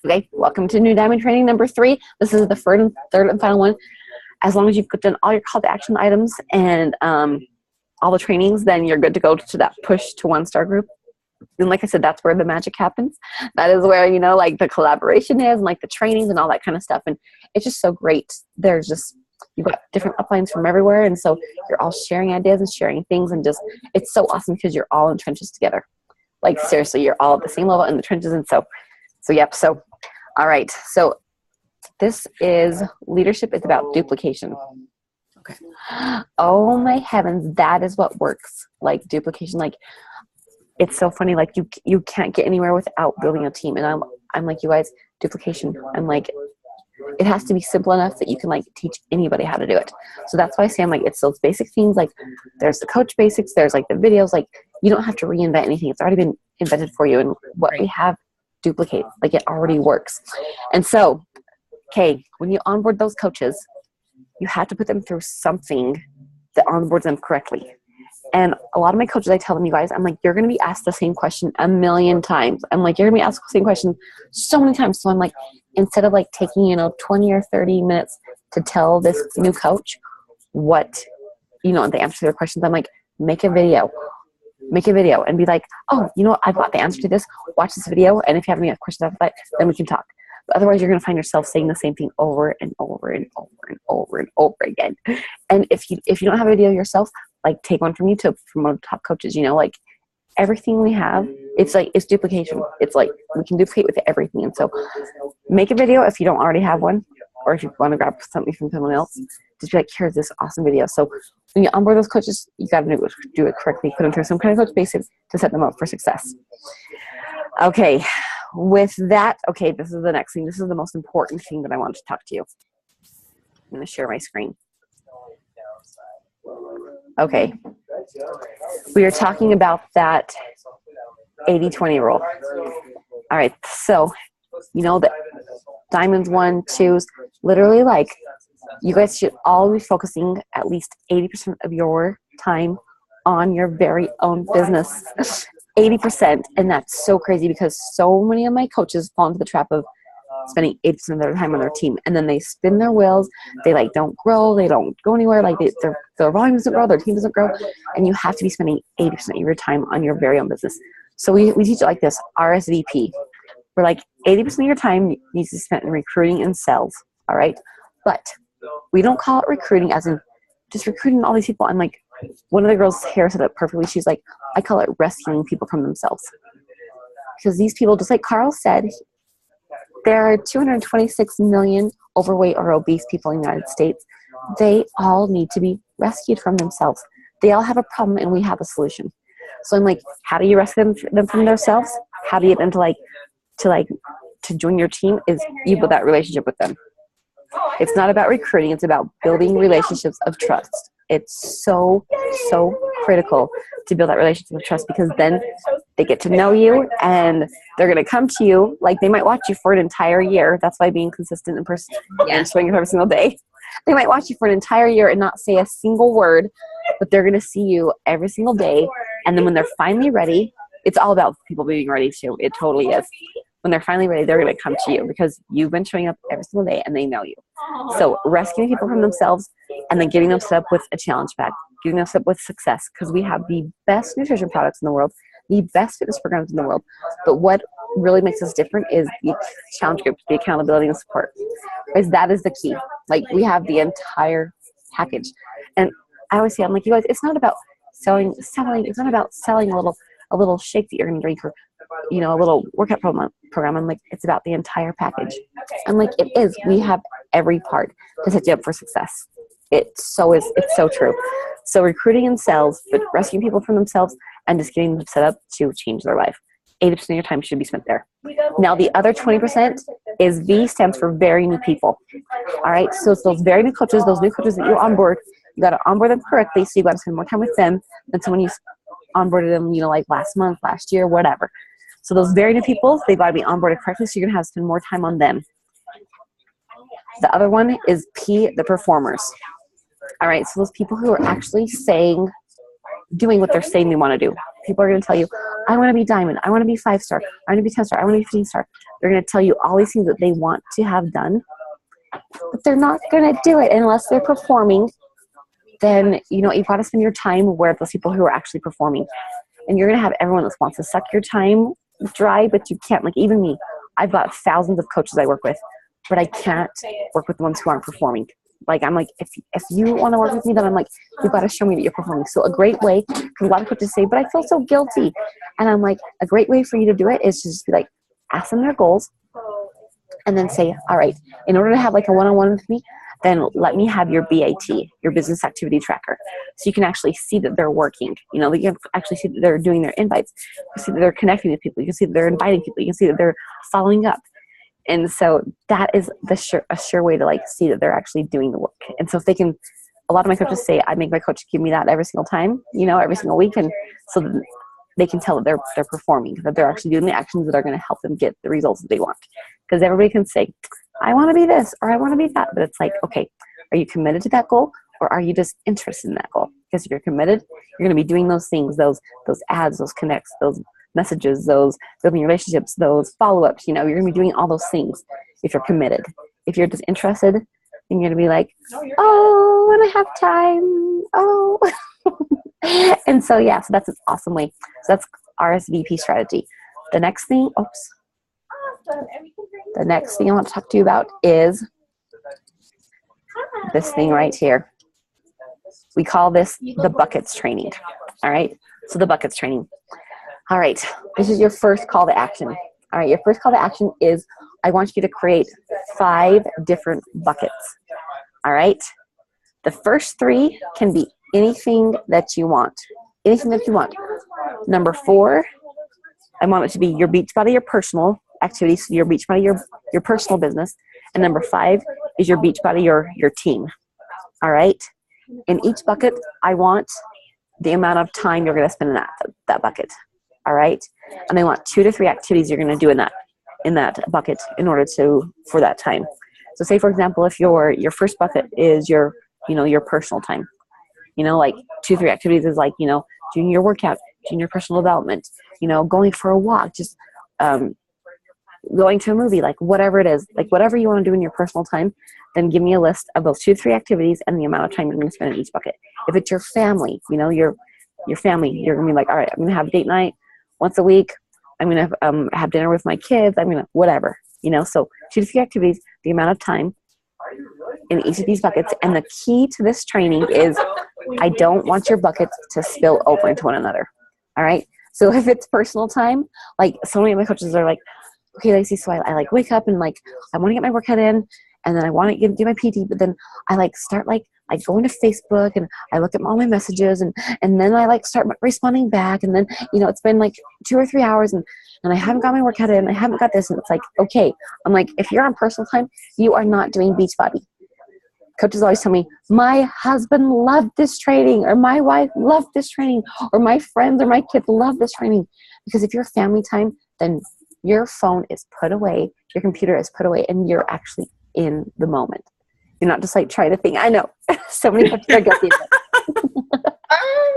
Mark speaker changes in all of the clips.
Speaker 1: Okay, welcome to New Diamond Training number 3. This is the third and final one. As long as you've done all your call to action items and all the trainings, then you're good to go to that push to 1-star group. And like I said, that's where the magic happens. That is where, you know, like the collaboration is and like the trainings and all that kind of stuff. And it's just so great. There's just, you've got different uplines from everywhere. And so you're all sharing ideas and sharing things. And just, it's so awesome because you're all in trenches together. Like seriously, you're all at the same level in the trenches. And so yep. So, all right. So this is leadership is about duplication. Okay. Oh my heavens. That is what works. Like duplication, like, it's so funny. Like you can't get anywhere without building a team. And I'm like, you guys, duplication. I'm like, it has to be simple enough that you can like teach anybody how to do it. So that's why I say I'm like, it's those basic things. Like there's the coach basics. There's like the videos. Like you don't have to reinvent anything. It's already been invented for you. And what we have duplicate, like it already works. And so, okay, when you onboard those coaches, you have to put them through something that onboards them correctly. And a lot of my coaches, I tell them, you guys, I'm like, you're going to be asked the same question a million times. I'm like, you're going to be asked the same question so many times. So I'm like, instead of like taking, 20 or 30 minutes to tell this new coach what, the answer to their questions, I'm like, make a video and be like, oh, I've got the answer to this. Watch this video. And if you have any questions after that, then we can talk. But otherwise, you're going to find yourself saying the same thing over and over and over and over and over again. And if you don't have a video yourself, like take one from YouTube from one of the top coaches, like everything we have, it's duplication. It's like we can duplicate with everything. And so make a video if you don't already have one, or if you want to grab something from someone else, just be like, here's this awesome video. So when you onboard those coaches, you got to do it correctly, put them through some kind of coach basics to set them up for success. Okay, with that, okay, this is the next thing. This is the most important thing that I want to talk to you. I'm going to share my screen. Okay, we are talking about that 80-20 rule. All right, so that diamonds 1, 2s, literally like you guys should all be focusing at least 80% of your time on your very own business. 80%, and that's so crazy because so many of my coaches fall into the trap of spending 80% of their time on their team, and then they spin their wheels. They don't grow, they don't go anywhere, like their volume doesn't grow, their team doesn't grow, and you have to be spending 80% of your time on your very own business. So we teach it like this, RSVP. We're like 80% of your time needs to be spent in recruiting and sales, all right? But we don't call it recruiting as in just recruiting all these people. And like one of the girls here said it perfectly. She's like, I call it rescuing people from themselves. Because these people, just like Carl said, there are 226 million overweight or obese people in the United States. They all need to be rescued from themselves. They all have a problem and we have a solution. So I'm like, how do you rescue them from themselves? How do you get them to join your team is you build that relationship with them. It's not about recruiting. It's about building relationships of trust. It's so, so critical to build that relationship of trust because then they get to know you and they're going to come to you. Like they might watch you for an entire year. That's why being consistent and showing up every single day. They might watch you for an entire year and not say a single word, but they're going to see you every single day. And then when they're finally ready, it's all about people being ready too. It totally is. When they're finally ready, they're going to come to you because you've been showing up every single day and they know you. So rescuing people from themselves and then getting them set up with a challenge pack, getting them set up with success because we have the best nutrition products in the world, the best fitness programs in the world. But what really makes us different is the challenge groups, the accountability and support. Because that is the key. Like we have the entire package. And I always say, I'm like, you guys, it's not about selling. It's not about selling a little shake that you're going to drink or a little workout program. I'm like, it's about the entire package. I'm like, it is. We have every part to set you up for success. It's so true. So recruiting and sales, but rescuing people from themselves and just getting them set up to change their life. 80% of your time should be spent there. Now, the other 20% is V stands for very new people. All right. So it's those very new coaches that you onboard. You got to onboard them correctly. So you got to spend more time with them than someone you onboarded them, like last month, last year, whatever. So those very new people, they've got to be onboarded correctly. So you're going to have to spend more time on them. The other one is P, the performers. All right. So those people who are actually doing what they're saying they want to do. People are going to tell you, I want to be diamond. I want to be 5-star. I want to be 10-star. I want to be 15-star. They're going to tell you all these things that they want to have done, but they're not going to do it unless they're performing. Then, you've got to spend your time where those people who are actually performing. And you're going to have everyone that wants to suck your time dry, but you can't. Like, even me, I've got thousands of coaches I work with, but I can't work with the ones who aren't performing. Like, I'm like, if you want to work with me, then I'm like, you've got to show me that you're performing. So a great way, because a lot of coaches say, but I feel so guilty. And I'm like, a great way for you to do it is to just be like, ask them their goals and then say, all right, in order to have like a one-on-one with me, then let me have your BAT, your business activity tracker. So you can actually see that they're working. You can actually see that they're doing their invites. You can see that they're connecting with people. You can see that they're inviting people. You can see that they're following up. And so that is a sure way to like see that they're actually doing the work. And so if they can, a lot of my coaches say, I make my coach give me that every single time, every single week. And so that they can tell that they're performing, that they're actually doing the actions that are going to help them get the results that they want. Because everybody can say, I want to be this, or I want to be that. But it's like, okay, are you committed to that goal, or are you just interested in that goal? Because if you're committed, you're going to be doing those things, those ads, those connects, those messages, those building relationships, those follow-ups. You're going to be doing all those things if you're committed. If you're just interested, then you're going to be like, oh, when I have time, oh. And so, so that's an awesome way. So that's RSVP strategy. The next thing I want to talk to you about is this thing right here. We call this the buckets training. All right. So the buckets training. All right. This is your first call to action. All right. Your first call to action is I want you to create 5 different buckets. All right. The first 3 can be anything that you want. Anything that you want. Number 4, I want it to be your Beachbody, your personal activities, so your Beachbody, your personal business. And number 5 is your Beachbody, your team. All right. In each bucket, I want the amount of time you're going to spend in that bucket. All right. And I want 2 to 3 activities you're going to do in that bucket in order for that time. So say, for example, if your first bucket is your personal time, like 2 to 3 activities is like, doing your workout, doing your personal development, going for a walk, just, going to a movie, like whatever it is, like whatever you want to do in your personal time, then give me a list of those 2 to 3 activities and the amount of time you're going to spend in each bucket. If it's your family, your family, you're going to be like, all right, I'm going to have date night once a week. I'm going to have dinner with my kids. I'm going to whatever, so 2 to 3 activities, the amount of time in each of these buckets. And the key to this training is I don't want your buckets to spill over into one another. All right. So if it's personal time, like so many of my coaches are like, okay, Lacey, so I like wake up and like, I want to get my workout in and then I want to do my PT, but then I like start like, I go into Facebook and I look at all my messages and then I like start responding back. And then, it's been like 2 or 3 hours and I haven't got my workout in. I haven't got this. And it's like, okay, I'm like, if you're on personal time, you are not doing Beachbody. Coaches always tell me, my husband loved this training, or my wife loved this training, or my friends or my kids love this training. Because if you're family time, then your phone is put away, your computer is put away, and you're actually in the moment. You're not just like trying to think. I know so many coaches are guilty of it.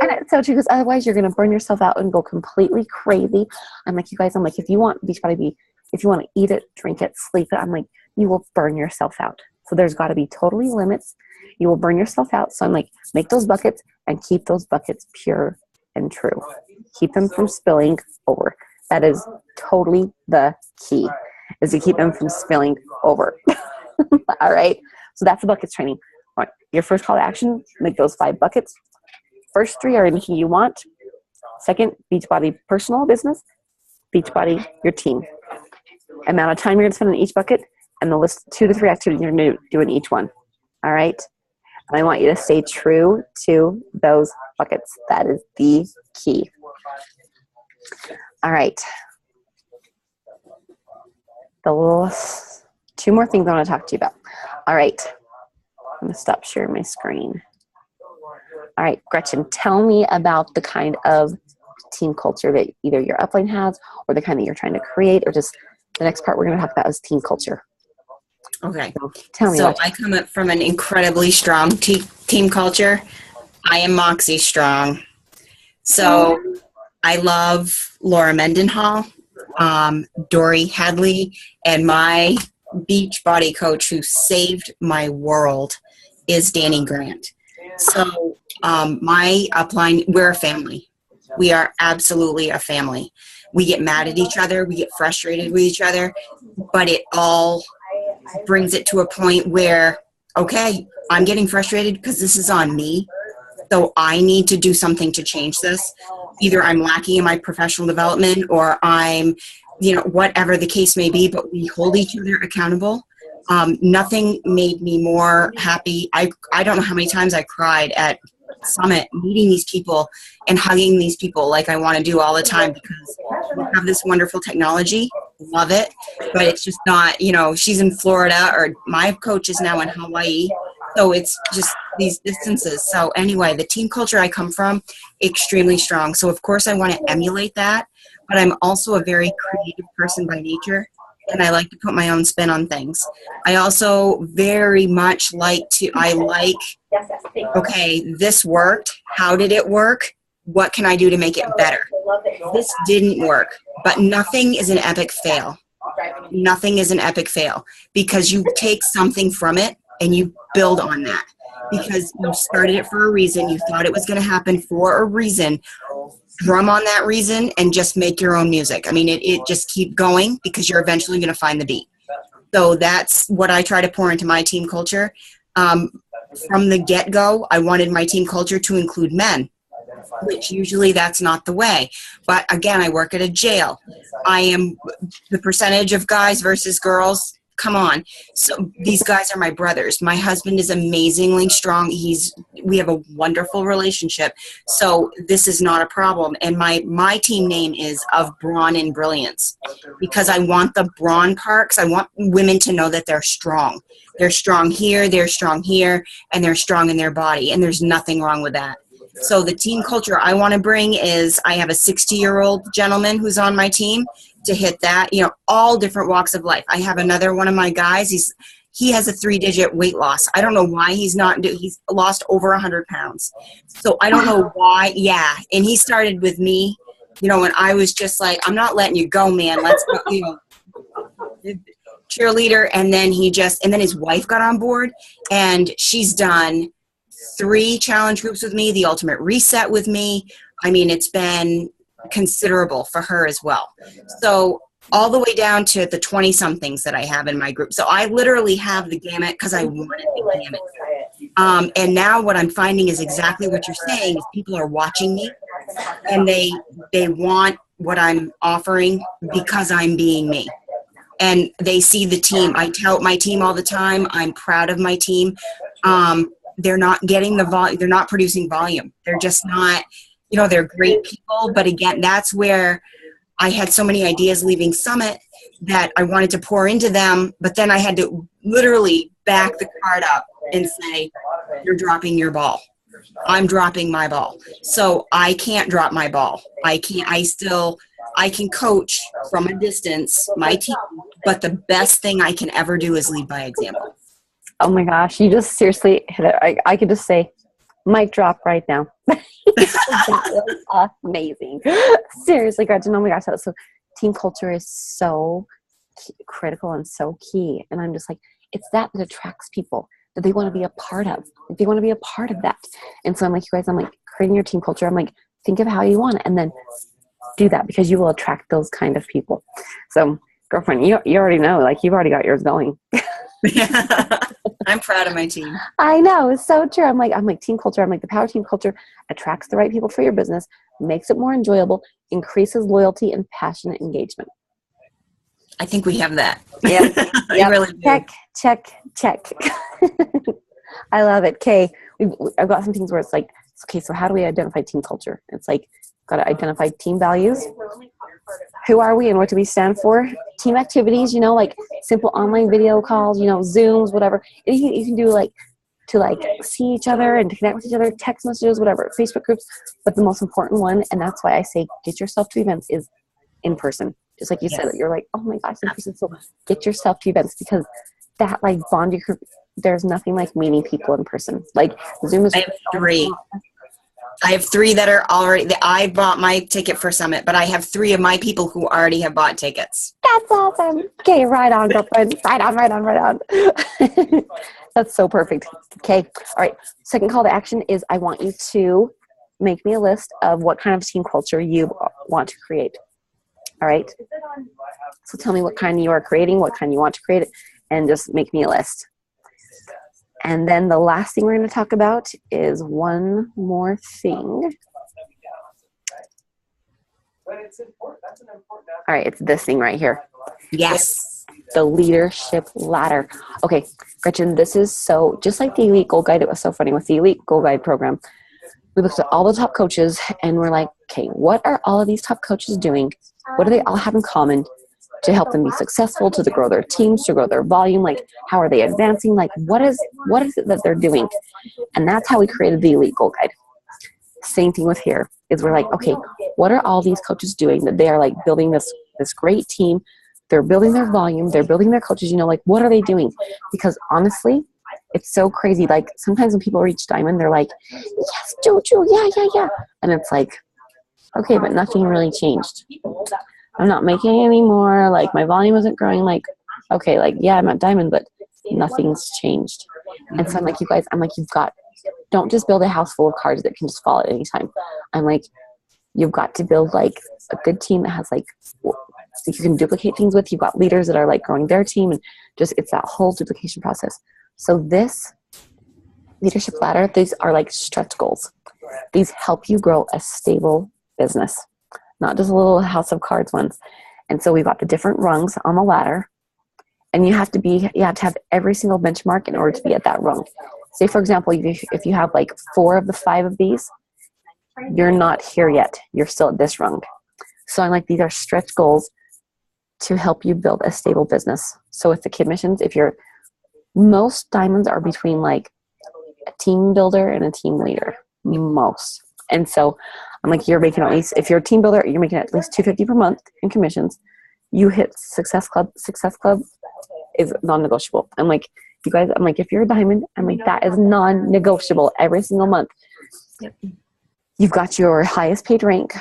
Speaker 1: And it's so true, because otherwise you're going to burn yourself out and go completely crazy. I'm like, you guys, if you want Beachbody, if you want to eat it, drink it, sleep it, I'm like, you will burn yourself out. So there's got to be totally limits. You will burn yourself out. So I'm like, make those buckets and keep those buckets pure and true. Keep them from spilling over. That is totally the key, is to keep them from spilling over. All right. So that's the buckets training. All right. Your first call to action, make those 5 buckets. First 3 are anything you want. Second, Beachbody personal business. Beachbody your team. Amount of time you're going to spend in each bucket, and the list 2 to 3 activities you're going to do in each one. All right. And I want you to stay true to those buckets. That is the key. All right. The last 2 more things I want to talk to you about. All right. I'm going to stop sharing my screen. All right, Gretchen, tell me about the kind of team culture that either your upline has, or the kind that you're trying to create, or just the next part we're going to talk about is team culture.
Speaker 2: Okay.
Speaker 1: So tell me.
Speaker 2: So I come up from an incredibly strong team culture. I am Moxie strong. So I love Laura Mendenhall, Dory Hadley, and my beach body coach who saved my world is Danny Grant. So my upline, we're a family. We are absolutely a family. We get mad at each other. We get frustrated with each other, but it all brings it to a point where, okay, I'm getting frustrated because this is on me. So I need to do something to change this. Either I'm lacking in my professional development or I'm, whatever the case may be, but we hold each other accountable. Nothing made me more happy. I don't know how many times I cried at Summit, meeting these people and hugging these people like I want to do all the time, because we have this wonderful technology. Love it. But it's just not, she's in Florida, or my coach is now in Hawaii. So it's just these distances. So anyway, the team culture I come from, extremely strong. So of course I want to emulate that, but I'm also a very creative person by nature, and I like to put my own spin on things. I also very much okay, this worked. How did it work? What can I do to make it better? This didn't work, but nothing is an epic fail. Nothing is an epic fail, because you take something from it and you build on that, because you started it for a reason. You thought it was going to happen for a reason. Drum on that reason and just make your own music. I mean, it just keep going, because you're eventually going to find the beat. So that's what I try to pour into my team culture. From the get-go, I wanted my team culture to include men, which usually that's not the way. But again, I work at a jail. I am the percentage of guys versus girls. Come on. So these guys are my brothers. My husband is amazingly strong. We have a wonderful relationship. So this is not a problem. And my team name is Of Brawn and Brilliance, because I want the brawn parks. I want women to know that they're strong. They're strong here, they're strong here, and they're strong in their body. And there's nothing wrong with that. So the team culture I want to bring is, I have a 60-year-old gentleman who's on my team to hit that, all different walks of life. I have another one of my guys. He has a 3-digit weight loss. I don't know why he's lost over 100 pounds. So I don't know why. Yeah. And he started with me, when I was just like, I'm not letting you go, man. Let's go, cheerleader. And then his wife got on board, and she's done 3 challenge groups with me, the Ultimate Reset with me. I mean, it's been considerable for her as well. So all the way down to the 20-somethings that I have in my group. So I literally have the gamut, because I wanted the gamut. And now what I'm finding is exactly what you're saying, is people are watching me, and they want what I'm offering because I'm being me. And they see the team. I tell my team all the time, I'm proud of my team. They're not getting the volume. They're not producing volume. They're just not, they're great people. But again, that's where I had so many ideas leaving Summit that I wanted to pour into them. But then I had to literally back the card up and say, you're dropping your ball. I'm dropping my ball. So I can't drop my ball. I can coach from a distance, my team, but the best thing I can ever do is lead by example.
Speaker 1: Oh my gosh, you just seriously hit it. I could just say, mic drop right now. That was amazing. Seriously, Gretchen, oh my gosh. So team culture is so critical and so key. And I'm just like, it's that attracts people, that they want to be a part of. They want to be a part of that. And so I'm like, you guys, I'm like, creating your team culture. I'm like, think of how you want it, and then do that, because you will attract those kind of people. So girlfriend, you already know, like, you've already got yours going.
Speaker 2: I'm proud of my team.
Speaker 1: I know, it's so true. I'm like team culture. I'm like, the power team culture attracts the right people for your business, makes it more enjoyable, increases loyalty and passionate engagement.
Speaker 2: I think we have that.
Speaker 1: Yeah.
Speaker 2: I really do.
Speaker 1: Check. I love it. Okay. I've got some things where it's like, okay, so how do we identify team culture? It's like, got to identify team values. Who are we and what do we stand for? Team activities, like simple online video calls, Zooms, whatever. You can do to see each other and to connect with each other, text messages, whatever, Facebook groups. But the most important one, and that's why I say get yourself to events, is in person. Just like you said, you're like, oh my gosh, in person. So get yourself to events, because that bond you could, there's nothing like meeting people in person. Like Zoom is.
Speaker 2: I have 3. I have 3 that are already, I bought my ticket for Summit, but I have 3 of my people who already have bought tickets.
Speaker 1: That's awesome. Okay, right on, girlfriend. Right on, right on, right on. That's so perfect. Okay, all right. Second call to action is I want you to make me a list of what kind of team culture you want to create. All right. So tell me what kind you are creating, what kind you want to create, and just make me a list. And then the last thing we're going to talk about is one more thing. All right, it's this thing right here.
Speaker 2: Yes.
Speaker 1: The leadership ladder. Okay, Gretchen, this is so, just like the Elite Gold Guide, it was so funny with the Elite Gold Guide program. We looked at all the top coaches and we're like, okay, what are all of these top coaches doing? What do they all have in common to help them be successful, to grow their teams, to grow their volume? Like, how are they advancing? Like, what is it that they're doing? And that's how we created the Elite Gold Guide. Same thing with here is we're like, okay, what are all these coaches doing that they are like building this great team? They're building their volume. They're building their coaches, like, what are they doing? Because honestly, it's so crazy. Like sometimes when people reach Diamond, they're like, yes, Jojo, yeah. And it's like, okay, but nothing really changed. I'm not making any more. Like my volume isn't growing. Like, okay, like, yeah, I'm at Diamond, but nothing's changed. And so I'm like, you guys, don't just build a house full of cards that can just fall at any time. I'm like, you've got to build like a good team that has like, you can duplicate things with. You've got leaders that are like growing their team, and just it's that whole duplication process. So this leadership ladder, these are like stretch goals. These help you grow a stable business, not just a little house of cards ones. And so we've got the different rungs on the ladder, and you have to have every single benchmark in order to be at that rung. Say for example, if you have like 4 of the 5 of these, you're not here yet. You're still at this rung. So I'm like, these are stretch goals to help you build a stable business. So with the commissions, most diamonds are between like a team builder and a team leader, most. And so I'm like, you're making at least, if you're a team builder, you're making at least $250 per month in commissions. You hit Success Club is non-negotiable. I'm like, you guys, I'm like, if you're a diamond, I'm like, that is non-negotiable every single month. You've got your highest paid rank,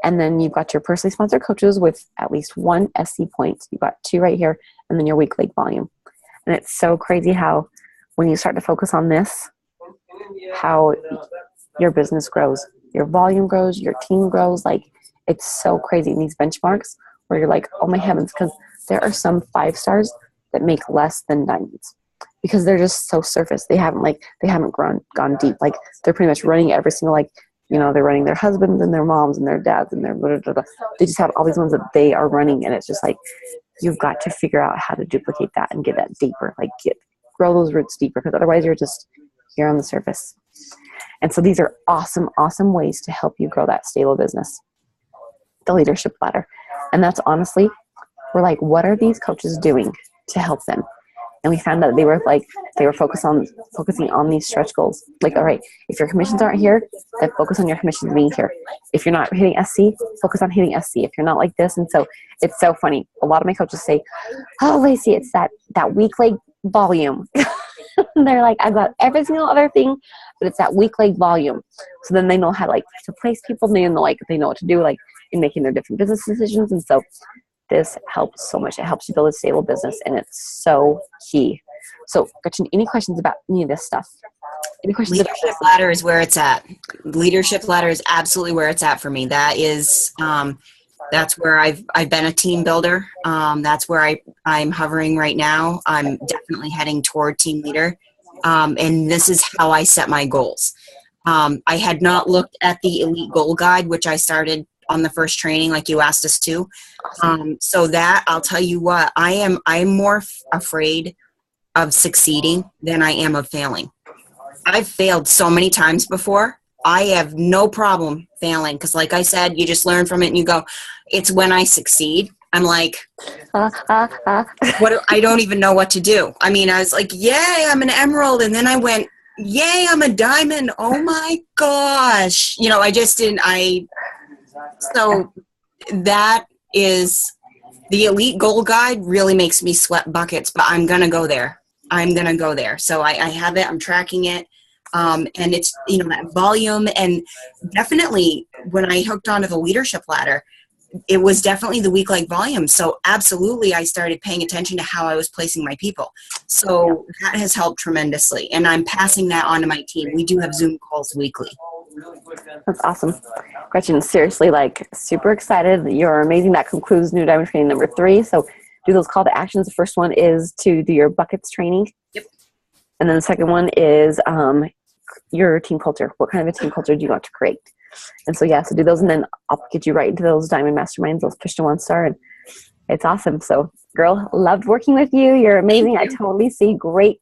Speaker 1: and then you've got your personally sponsored coaches with at least 1 SC point. You've got 2 right here, and then your week leg volume. And it's so crazy how when you start to focus on this, how your business grows, your volume grows, your team grows. Like, it's so crazy in these benchmarks where you're like, oh my heavens, because there are some 5 stars that make less than diamonds because they're just so surface. They haven't gone deep. Like, they're pretty much running every single, like, they're running their husbands and their moms and their dads and their blah, blah, blah. They just have all these ones that they are running, and it's just like, you've got to figure out how to duplicate that and get that deeper, like grow those roots deeper, because otherwise you're just here on the surface. And so these are awesome, awesome ways to help you grow that stable business, the leadership ladder. And that's honestly, we're like, what are these coaches doing to help them? And we found out they were focusing on these stretch goals. Like, all right, if your commissions aren't here, then focus on your commissions being here. If you're not hitting SC, focus on hitting SC. If you're not like this, and so it's so funny. A lot of my coaches say, "Oh, Lacey, it's that weak leg volume." They're like, "I've got every single other thing, but it's that weak leg volume." So then they know how to place people. They know what to do, like in making their different business decisions, and so. This helps so much. It helps you build a stable business, and it's so key. So, Gretchen, any questions about any of this stuff? Any questions?
Speaker 2: Leadership ladder is where it's at. Leadership ladder is absolutely where it's at for me. That is, that's where I've been a team builder. That's where I'm hovering right now. I'm definitely heading toward team leader, and this is how I set my goals. I had not looked at the Elite Goal Guide, which I started on the first training like you asked us to. So that, I'll tell you what, I'm more afraid of succeeding than I am of failing. I've failed so many times before. I have no problem failing because like I said, you just learn from it and you go, it's when I succeed. I'm like, what? I don't even know what to do. I mean, I was like, yay, I'm an emerald. And then I went, yay, I'm a diamond. Oh my gosh. I just didn't, so that is the Elite Goal Guide really makes me sweat buckets, but I'm going to go there. So I have it. I'm tracking it. And it's, that volume. And definitely when I hooked onto the leadership ladder, it was definitely the week like volume. So absolutely, I started paying attention to how I was placing my people. So that has helped tremendously. And I'm passing that on to my team. We do have Zoom calls weekly.
Speaker 1: That's awesome. Gretchen, seriously, like super excited. You're amazing. That concludes New Diamond Training number 3. So do those call to actions. The first one is to do your buckets training.
Speaker 2: Yep.
Speaker 1: And then the second one is your team culture. What kind of a team culture do you want to create? And so, yeah, so do those, and then I'll get you right into those Diamond Masterminds, those Push to One Star, and it's awesome. So, girl, loved working with you. You're amazing. I totally see great